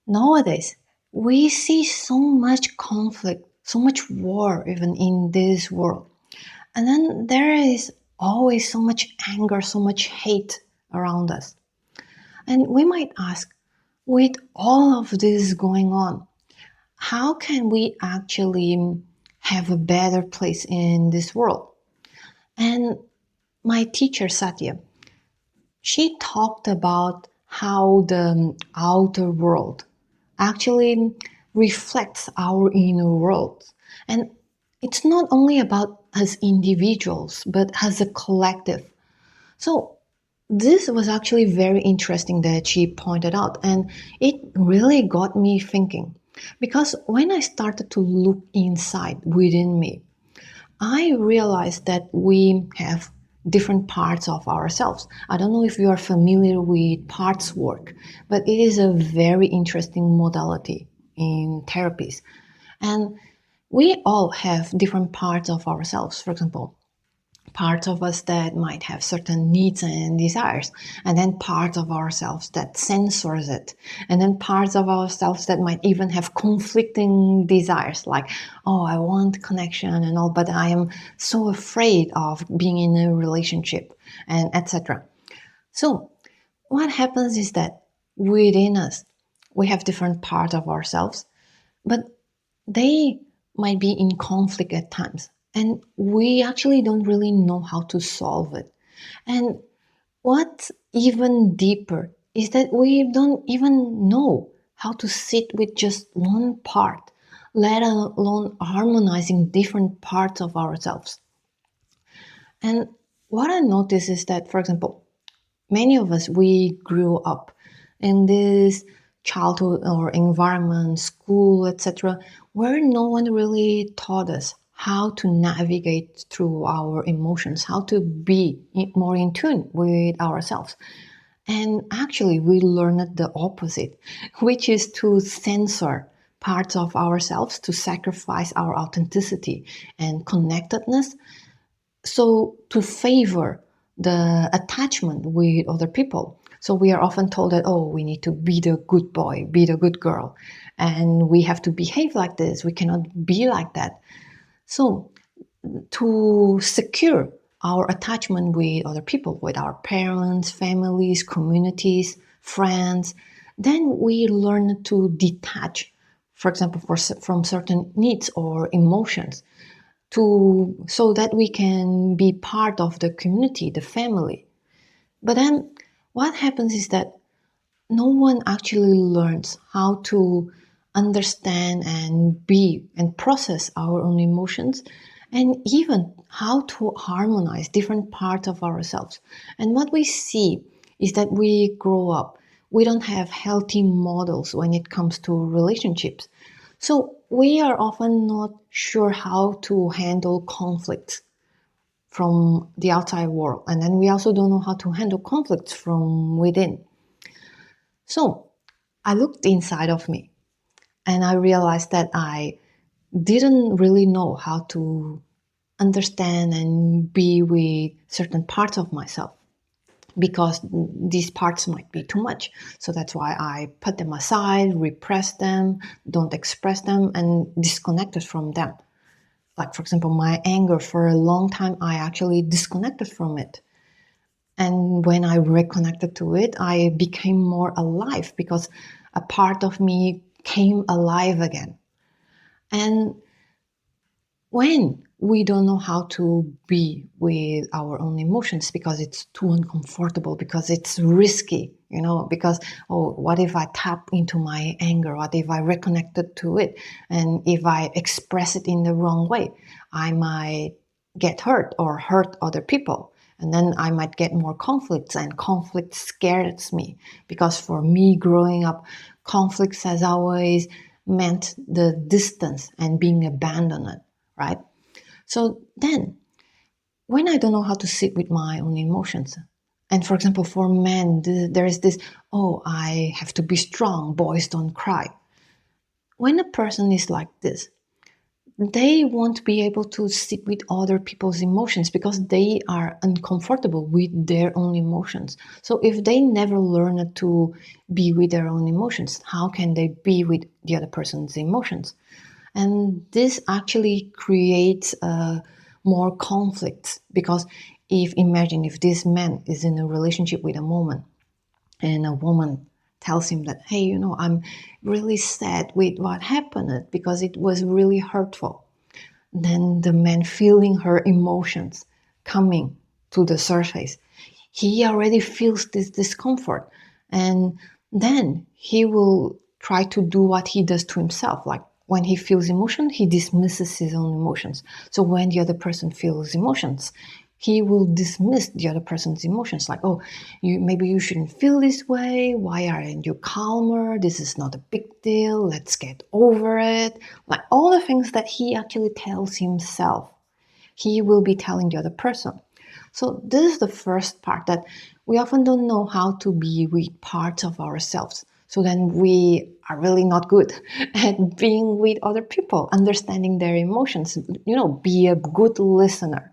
Nowadays, we see so much conflict, so much war even in this world. And then there is always so much anger, so much hate around us. And we might ask, with all of this going on, how can we actually have a better place in this world? And my teacher, Satya, she talked about how the outer world actually reflects our inner world. And it's not only about as individuals, but as a collective. So this was actually very interesting that she pointed out, and it really got me thinking. Because when I started to look inside within me, I realized that we have different parts of ourselves. I don't know if you are familiar with parts work, but it is a very interesting modality in therapies. And we all have different parts of ourselves. For example, parts of us that might have certain needs and desires, and then parts of ourselves that censors it, and then parts of ourselves that might even have conflicting desires, like, oh, I want connection and all, but I am so afraid of being in a relationship, and etc. So what happens is that within us we have different parts of ourselves, but they might be in conflict at times. And we actually don't really know how to solve it. And what's even deeper is that we don't even know how to sit with just one part, let alone harmonizing different parts of ourselves. And what I notice is that, for example, many of us, we grew up in this childhood or environment, school, etc., where no one really taught us how to navigate through our emotions, how to be more in tune with ourselves. And actually, we learned the opposite, which is to censor parts of ourselves, to sacrifice our authenticity and connectedness, so to favor the attachment with other people. So we are often told that, oh, we need to be the good boy, be the good girl, and we have to behave like this. We cannot be like that. So to secure our attachment with other people, with our parents, families, communities, friends, then we learn to detach, for example, from certain needs or emotions, to so that we can be part of the community, the family. But then what happens is that no one actually learns how to understand and be and process our own emotions, and even how to harmonize different parts of ourselves. And what we see is that we grow up, we don't have healthy models when it comes to relationships. So we are often not sure how to handle conflicts from the outside world. And then we also don't know how to handle conflicts from within. So I looked inside of me and I realized that I didn't really know how to understand and be with certain parts of myself, because these parts might be too much. So that's why I put them aside, repress them, don't express them, and disconnected from them. Like, for example, my anger, for a long time, I actually disconnected from it. And when I reconnected to it, I became more alive because a part of me came alive again. And when we don't know how to be with our own emotions because it's too uncomfortable, because it's risky, because, oh, what if I tap into my anger? What if I reconnected to it? And if I express it in the wrong way, I might get hurt or hurt other people. And then I might get more conflicts, and conflict scares me because for me growing up, conflicts has always meant the distance and being abandoned, right? So then, when I don't know how to sit with my own emotions, and for example, for men, there is this, oh, I have to be strong, boys don't cry. When a person is like this, they won't be able to sit with other people's emotions because they are uncomfortable with their own emotions. So if they never learn to be with their own emotions, how can they be with the other person's emotions? And this actually creates more conflict because if imagine if this man is in a relationship with a woman and a woman tells him that, hey, I'm really sad with what happened because it was really hurtful, then the man feeling her emotions coming to the surface, he already feels this discomfort. And then he will try to do what he does to himself. Like when he feels emotion, he dismisses his own emotions. So when the other person feels emotions, he will dismiss the other person's emotions, like, oh, maybe you shouldn't feel this way, why aren't you calmer, this is not a big deal, let's get over it. Like all the things that he actually tells himself, he will be telling the other person. So this is the first part, that we often don't know how to be with parts of ourselves. So then we are really not good at being with other people, understanding their emotions, be a good listener.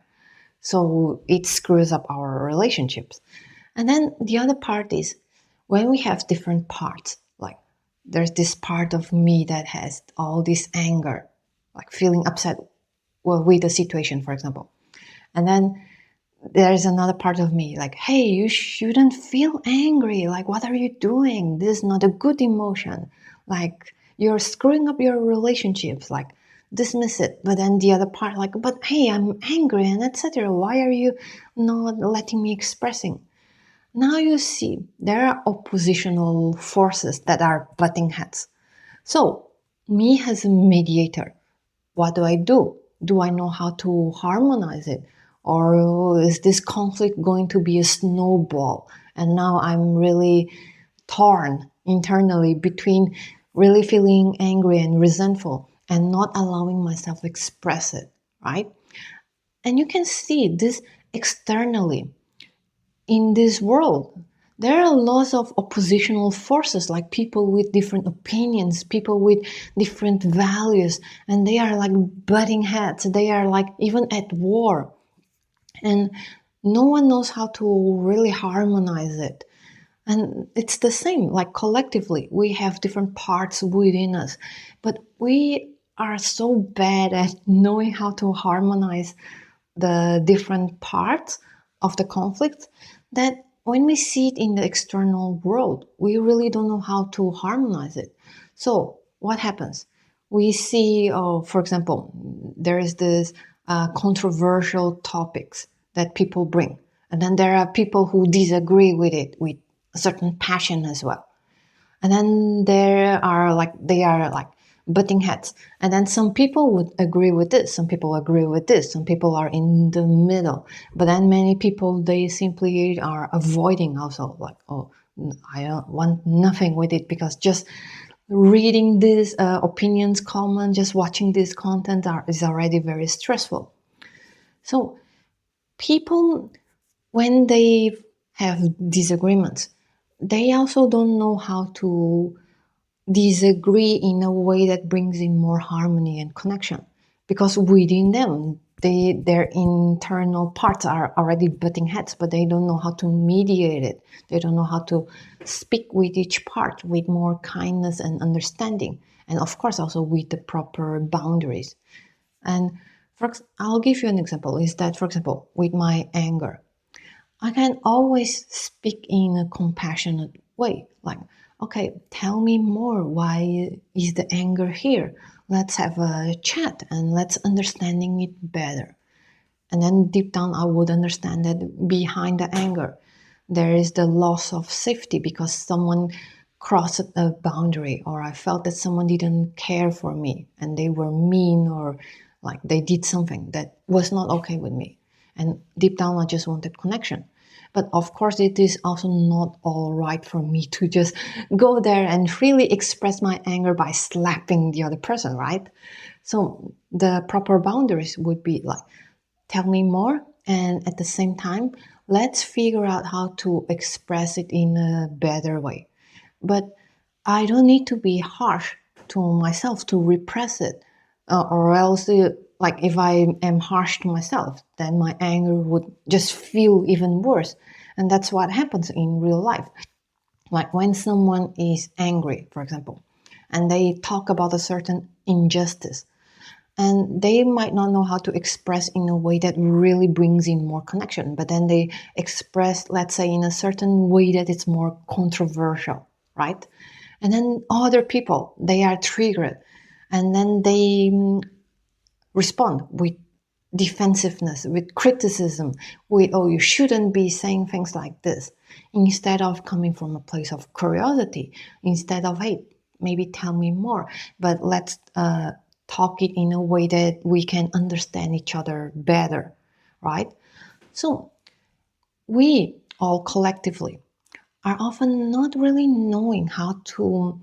So it screws up our relationships. And then the other part is when we have different parts, like there's this part of me that has all this anger, like feeling upset, well, with the situation, for example. And then there's another part of me like, hey, you shouldn't feel angry. Like, what are you doing? This is not a good emotion. Like, you're screwing up your relationships. Like, dismiss it. But then the other part, like, but hey, I'm angry and etc. Why are you not letting me expressing? Now you see, there are oppositional forces that are butting heads. So, me as a mediator, what do I do? Do I know how to harmonize it? Or is this conflict going to be a snowball? And now I'm really torn internally between really feeling angry and resentful and not allowing myself to express it, right? And you can see this externally in this world. There are lots of oppositional forces, like people with different opinions, people with different values, and they are like butting heads. They are like even at war. And no one knows how to really harmonize it. And it's the same, like collectively, we have different parts within us, but we are so bad at knowing how to harmonize the different parts of the conflict that when we see it in the external world, we really don't know how to harmonize it. So, what happens? We see, oh, for example, there is this controversial topics that people bring, and then there are people who disagree with it with a certain passion as well. And then they are like butting heads. And then some people would agree with this, some people agree with this, some people are in the middle. But then many people, they simply are avoiding also, like, oh, I don't want nothing with it because just reading these opinions comment, just watching this content is already very stressful. So people, when they have disagreements, they also don't know how to disagree in a way that brings in more harmony and connection, because within them their internal parts are already butting heads, but they don't know how to mediate it. They don't know how to speak with each part with more kindness and understanding, and of course also with the proper boundaries. And I'll give you an example, is that, for example, with my anger, I can always speak in a compassionate way, like, okay, tell me more. Why is the anger here? Let's have a chat and let's understanding it better. And then deep down, I would understand that behind the anger, there is the loss of safety because someone crossed a boundary, or I felt that someone didn't care for me and they were mean, or like they did something that was not okay with me. And deep down, I just wanted connection. But of course, it is also not all right for me to just go there and freely express my anger by slapping the other person, right? So the proper boundaries would be like, tell me more, and at the same time, let's figure out how to express it in a better way. But I don't need to be harsh to myself to repress it. or else, like if I am harsh to myself, then my anger would just feel even worse. And that's what happens in real life. Like when someone is angry, for example, and they talk about a certain injustice, and they might not know how to express in a way that really brings in more connection, but then they express, let's say, in a certain way that it's more controversial, right? And then other people, they are triggered, and then they respond with defensiveness, with criticism, with, oh, you shouldn't be saying things like this, instead of coming from a place of curiosity, instead of, hey, maybe tell me more, but let's talk it in a way that we can understand each other better, right? So we all collectively are often not really knowing how to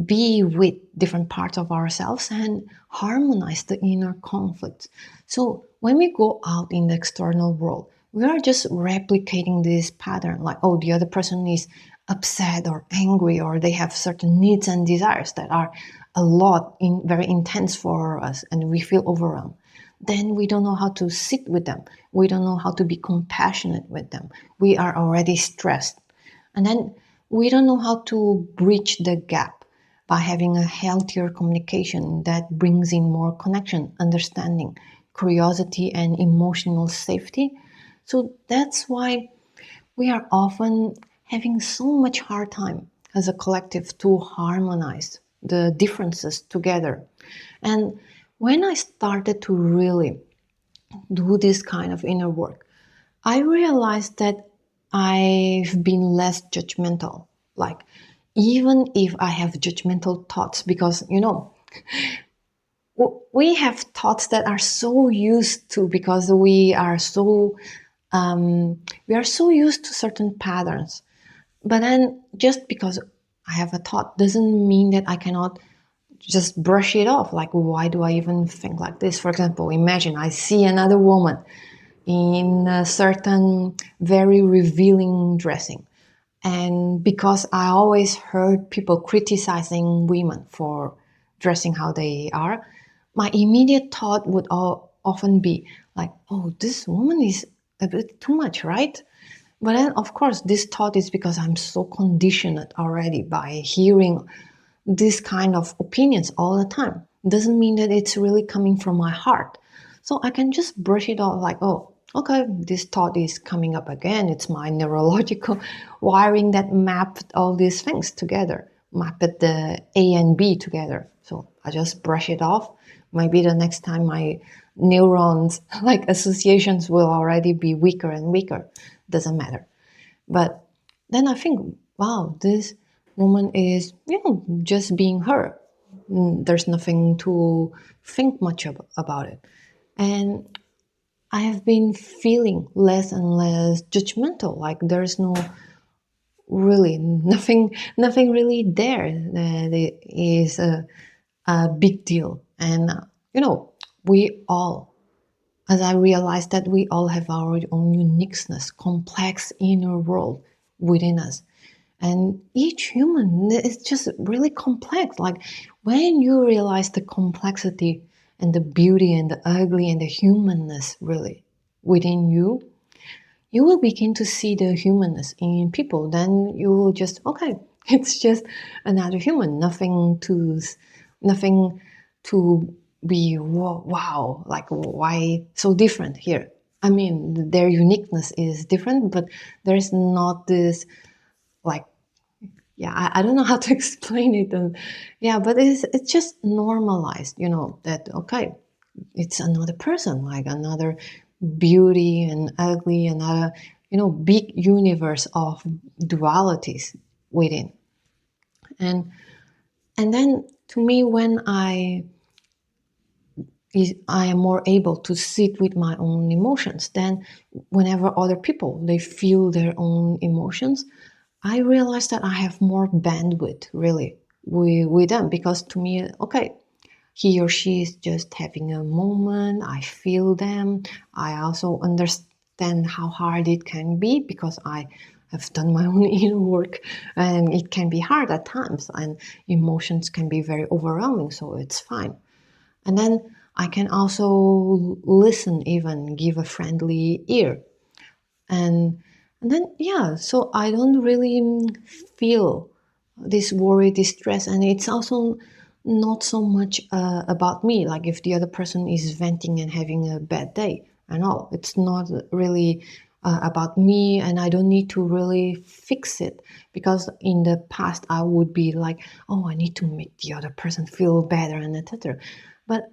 be with different parts of ourselves and harmonize the inner conflicts. So when we go out in the external world, we are just replicating this pattern like, oh, the other person is upset or angry, or they have certain needs and desires that are a lot very intense for us, and we feel overwhelmed. Then we don't know how to sit with them. We don't know how to be compassionate with them. We are already stressed. And then we don't know how to bridge the gap by having a healthier communication that brings in more connection, understanding, curiosity, and emotional safety. So that's why we are often having so much hard time as a collective to harmonize the differences together. And when I started to really do this kind of inner work, I realized that I've been less judgmental. Like, even if I have judgmental thoughts, because, we have thoughts that are so used to, because we are so used to certain patterns. But then just because I have a thought doesn't mean that I cannot just brush it off. Like, why do I even think like this? For example, imagine I see another woman in a certain very revealing dressing. And because I always heard people criticizing women for dressing how they are, my immediate thought would often be like, oh, this woman is a bit too much, right? But then, of course, this thought is because I'm so conditioned already by hearing this kind of opinions all the time. Doesn't mean that it's really coming from my heart. So I can just brush it off like, oh, okay, this thought is coming up again. It's my neurological wiring that mapped all these things together, mapped the A and B together. So I just brush it off. Maybe the next time my neurons, like associations, will already be weaker and weaker. Doesn't matter. But then I think, wow, this woman is, just being her. There's nothing to think much about it. And I have been feeling less and less judgmental. Like there's really nothing really there that is a big deal. And, we all, as I realized that we all have our own uniqueness, complex inner world within us. And each human is just really complex. Like when you realize the complexity and the beauty and the ugly and the humanness really within you, you will begin to see the humanness in people. Then you will just, okay, it's just another human, nothing to be wow, like why so different here. I mean, their uniqueness is different, but there's not this like, yeah, I don't know how to explain it. And yeah, but it's just normalized, that okay, it's another person, like another beauty and ugly, another, big universe of dualities within. And then to me, when I am more able to sit with my own emotions. Then, whenever other people they feel their own emotions, I realize that I have more bandwidth really with them, because to me, okay, he or she is just having a moment. I feel them. I also understand how hard it can be, because I have done my own inner work, and it can be hard at times, and emotions can be very overwhelming. So it's fine. And then I can also listen, even give a friendly ear. And, and then, yeah, so I don't really feel this worry, this stress. And it's also not so much about me. Like if the other person is venting and having a bad day and all, it's not really about me, and I don't need to really fix it, because in the past I would be like, oh, I need to make the other person feel better and etc. But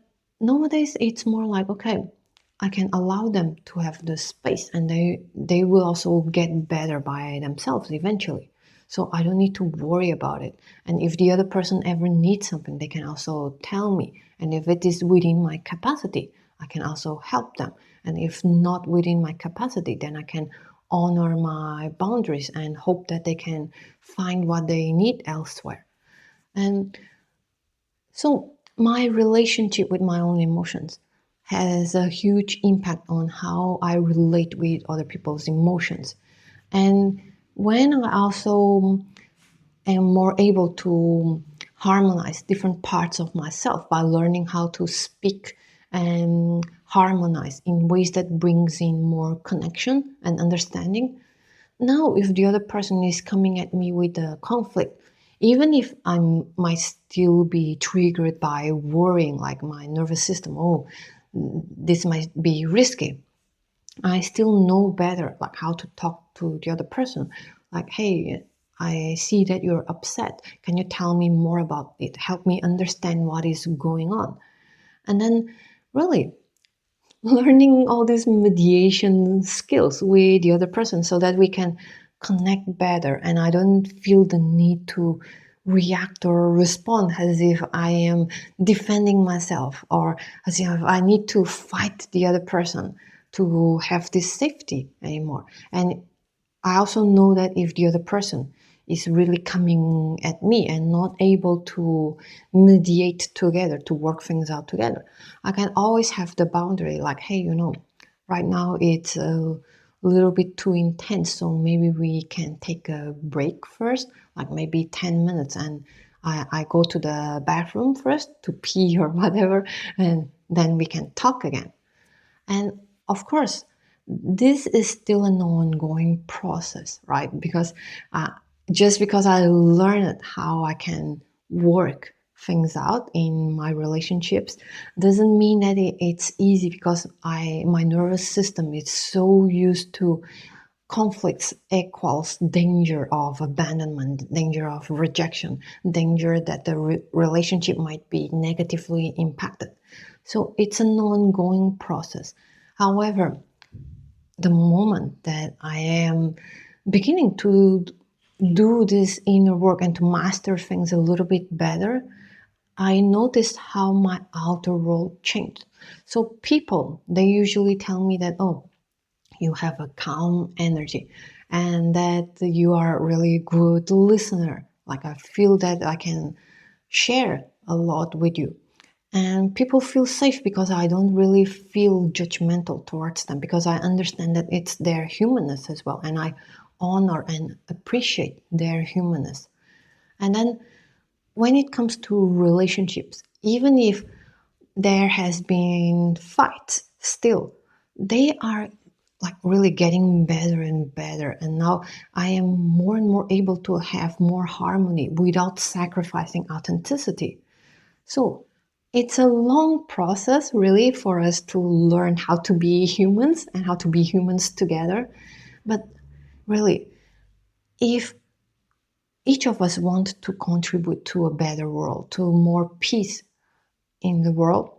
nowadays it's more like, okay, I can allow them to have the space, and they will also get better by themselves eventually. So I don't need to worry about it. And if the other person ever needs something, they can also tell me. And if it is within my capacity, I can also help them. And if not within my capacity, then I can honor my boundaries and hope that they can find what they need elsewhere. And so my relationship with my own emotions has a huge impact on how I relate with other people's emotions. And when I also am more able to harmonize different parts of myself by learning how to speak and harmonize in ways that brings in more connection and understanding. Now, if the other person is coming at me with a conflict, even if I might still be triggered by worrying, like my nervous system, oh, this might be risky, I still know better, like how to talk to the other person. Like, hey, I see that you're upset. Can you tell me more about it? Help me understand what is going on. And then, really, learning all these mediation skills with the other person so that we can connect better, and I don't feel the need to react or respond as if I am defending myself, or as if I need to fight the other person to have this safety anymore. And I also know that if the other person is really coming at me and not able to mediate together, to work things out together, I can always have the boundary like, hey, right now it's a little bit too intense, so maybe we can take a break first, like maybe 10 minutes, and I go to the bathroom first to pee or whatever, and then we can talk again. And of course, this is still an ongoing process, right? Because just because I learned how I can work things out in my relationships doesn't mean that it's easy, because my nervous system is so used to conflicts equals danger of abandonment, danger of rejection, danger that the relationship might be negatively impacted. So it's an ongoing process. However, the moment that I am beginning to do this inner work and to master things a little bit better, I noticed how my outer world changed. So people, they usually tell me that, oh, you have a calm energy and that you are a really good listener. Like I feel that I can share a lot with you. And people feel safe because I don't really feel judgmental towards them, because I understand that it's their humanness as well. And I honor and appreciate their humanness. And then when it comes to relationships, even if there has been fights, still they are like really getting better and better, and now I am more and more able to have more harmony without sacrificing authenticity. So it's a long process really for us to learn how to be humans and how to be humans together. But really, if each of us want to contribute to a better world, to more peace in the world,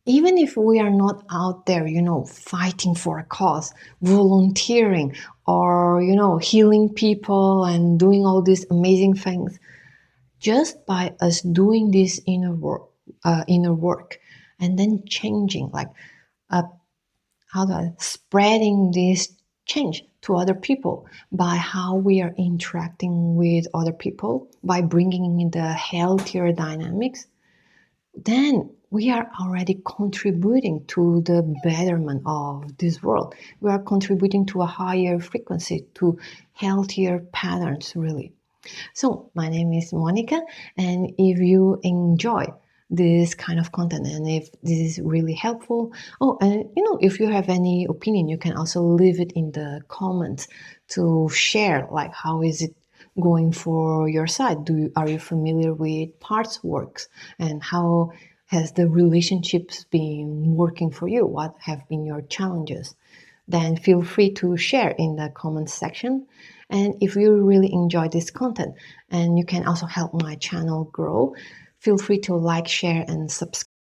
even if we are not out there, fighting for a cause, volunteering, or, healing people and doing all these amazing things, just by us doing this inner work, and then changing, like, uh, spreading this change to other people by how we are interacting with other people, by bringing in the healthier dynamics, then we are already contributing to the betterment of this world. We are contributing to a higher frequency, to healthier patterns, really. So, my name is Monica, and if you enjoy this kind of content, and if this is really helpful. Oh, and if you have any opinion, you can also leave it in the comments to share, like how is it going for your side. Are you familiar with parts works, and how has the relationships been working for you? What have been your challenges? Then feel free to share in the comments section. And if you really enjoy this content and you can also help my channel grow, feel free to like, share, and subscribe.